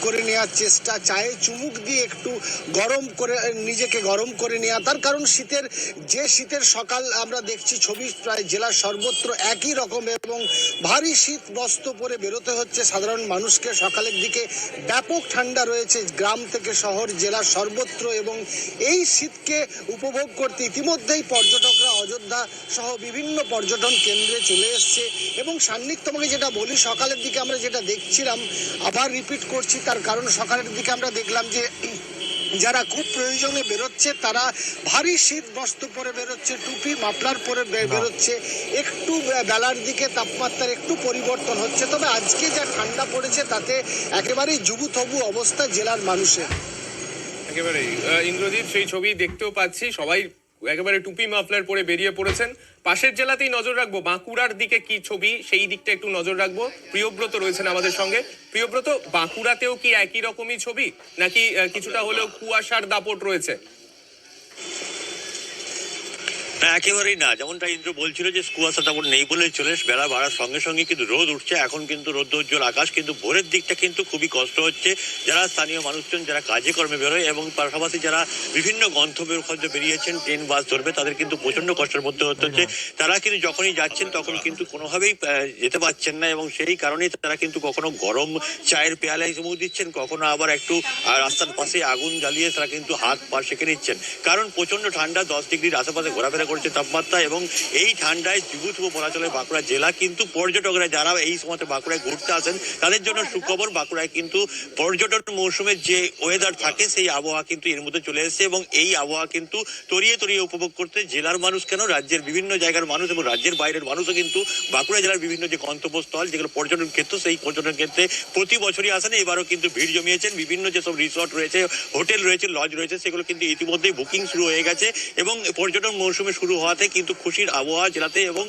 করে নেওয়ার চেষ্টা, চায়ে চুমুক দিয়ে একটু গরম করে নিজেকে গরম করে নেওয়া। তার কারণ শীতের সকাল আমরা দেখছি ছবি প্রায় জেলার সর্বত্র একই রকম, এবং ভারী শীত বস্ত্র পরে বেরোতে হচ্ছে সাধারণ মানুষকে। সকালের দিকে ব্যাপক ঠান্ডা রয়েছে গ্রাম থেকে শহর, জেলার সর্বত্র, এবং এই শীতকে উপভোগ করতে ইতিমধ্যেই পর্যটকরা অযোধ্যা সহ বিভিন্ন পর্যটন কেন্দ্রে চলে এসছে। এবং সান্নিক তোমাকে যেটা বলি, সকালের দিকে আমরা যেটা দেখছিলাম, আবার রিপিট করছি, তার কারণ সকালের দিকে আমরা দেখলাম যে যারা খুব প্রয়োজনে বেরোচ্ছে তারা ভারী শীত বস্ত্র পরে বেরোচ্ছে, টুপি মাফলার পরে বেরোচ্ছে। একটু বেলার দিকে তাপমাত্রার একটু পরিবর্তন হচ্ছে, তবে আজকে যা ঠান্ডা পড়েছে তাতে একেবারেই জুবুথবু অবস্থা জেলার মানুষের। একেবারেই ইন্দ্রজিৎ, সেই ছবি দেখতেও পাচ্ছি, সবাই একেবারে টুপি মাফলার পরে বেরিয়ে পড়েছেন। পাশের জেলাতেই নজর রাখবো, বাঁকুড়ার দিকে কি ছবি সেই দিকটা একটু নজর রাখবো। প্রিয়ব্রত রয়েছেন আমাদের সঙ্গে। প্রিয়ব্রত, বাঁকুড়াতেও কি একই রকমই ছবি, নাকি কিছুটা হলেও কুয়াশার দাপট রয়েছে? না, একেবারেই না। যেমনটা ইন্দ্র বলছিল যে কুয়াশা তেমন নেই বলে চলে, বেলা বাড়ার সঙ্গে সঙ্গে কিন্তু রোদ উঠছে। এখন কিন্তু রৌদ্রোজ্জ্বল আকাশ, কিন্তু ভোরের দিকটা কিন্তু খুবই কষ্ট হচ্ছে যারা স্থানীয় মানুষজন যারা কাজে কর্মে বেরোয়, এবং পাশাপাশি যারা বিভিন্ন গন্তব্যের খোঁজে বেরিয়েছেন, ট্রেন বাস ধরবে, তাদের কিন্তু প্রচন্ড কষ্টের মধ্যে হতে হচ্ছে। তারা কিন্তু যখনই যাচ্ছেন তখন কিন্তু কোনোভাবেই যেতে পারছেন না, এবং সেই কারণেই তারা কিন্তু কখনো গরম চায়ের পেয়ালায় চুমুক দিচ্ছেন, কখনো আবার একটু রাস্তার পাশে আগুন জ্বালিয়ে তারা কিন্তু হাত পা সেঁকে নিচ্ছেন। কারণ প্রচন্ড ঠান্ডা, 10 ডিগ্রির আশেপাশে ঘোরাফেরা করছে তাপমাত্রা, এবং এই ঠান্ডায় জুবুথুবু বলা চলে বাঁকুড়া জেলা। কিন্তু পর্যটকরা যারা এই সময়তে বাঁকুড়ায় ঘুরতে আসেন তাদের জন্য সুখবর, বাঁকুড়ায় কিন্তু পর্যটন মৌসুমের যে ওয়েদার থাকে সেই আবহাওয়া কিন্তু এর মধ্যে চলে এসেছে, এবং এই আবহাওয়া কিন্তু তরিয়ে তরিয়ে উপভোগ করতে জেলার মানুষ কেন, রাজ্যের বিভিন্ন জায়গার মানুষ এবং রাজ্যের বাইরের মানুষও কিন্তু বাঁকুড়া জেলার বিভিন্ন যে গন্তব্যস্থল যেগুলো পর্যটন ক্ষেত্র, সেই পর্যটন ক্ষেত্রে প্রতি বছরই আসেন। এবারও কিন্তু ভিড় জমিয়েছেন। বিভিন্ন যেসব রিসর্ট রয়েছে, হোটেল রয়েছে, লজ রয়েছে, সেগুলো কিন্তু ইতিমধ্যেই বুকিং শুরু হয়ে গেছে, এবং পর্যটন মৌসুমে শুরু হওয়াতে কিন্তু খুশির আবহাওয়া জেলাতে। এবং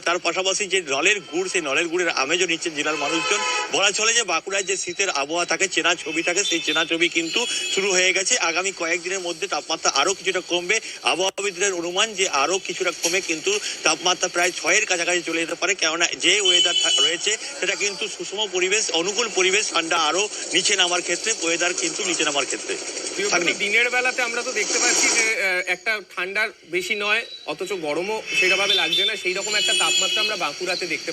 তার পাশাপাশি যে নলের গুড়, সেই নলের গুড়ের আমেজও নিচ্ছেন জেলার মানুষজন। বলা চলে যে বাঁকুড়ায় যে শীতের আবহাওয়া থাকে, চেনা ছবি থাকে, সেই চেনা ছবি কিন্তু শুরু হয়ে গেছে। আগামী কয়েকদিনের মধ্যে তাপমাত্রা আরো কিছুটা কমবে। আবহাওয়াবিদদের অনুমান যে আরো কিছুটা কমে কিন্তু তাপমাত্রা প্রায় 6-এর কাছাকাছি চলে যেতে পারে, কেননা যে ওয়েদার রয়েছে সেটা কিন্তু সুষম পরিবেশ, অনুকূল পরিবেশ। ঠান্ডা আরো নিচে নামার ক্ষেত্রে, ওয়েদার কিন্তু নিচে নামার ক্ষেত্রে। দিনের বেলাতে আমরা তো দেখতে পাচ্ছি যে একটা ঠান্ডার বেশি নয়, অথচ গরমও সেভাবে লাগছে না, সেই রকম একটা তাপমাত্রা আমরা বাঁকুড়াতে দেখতে পাচ্ছি।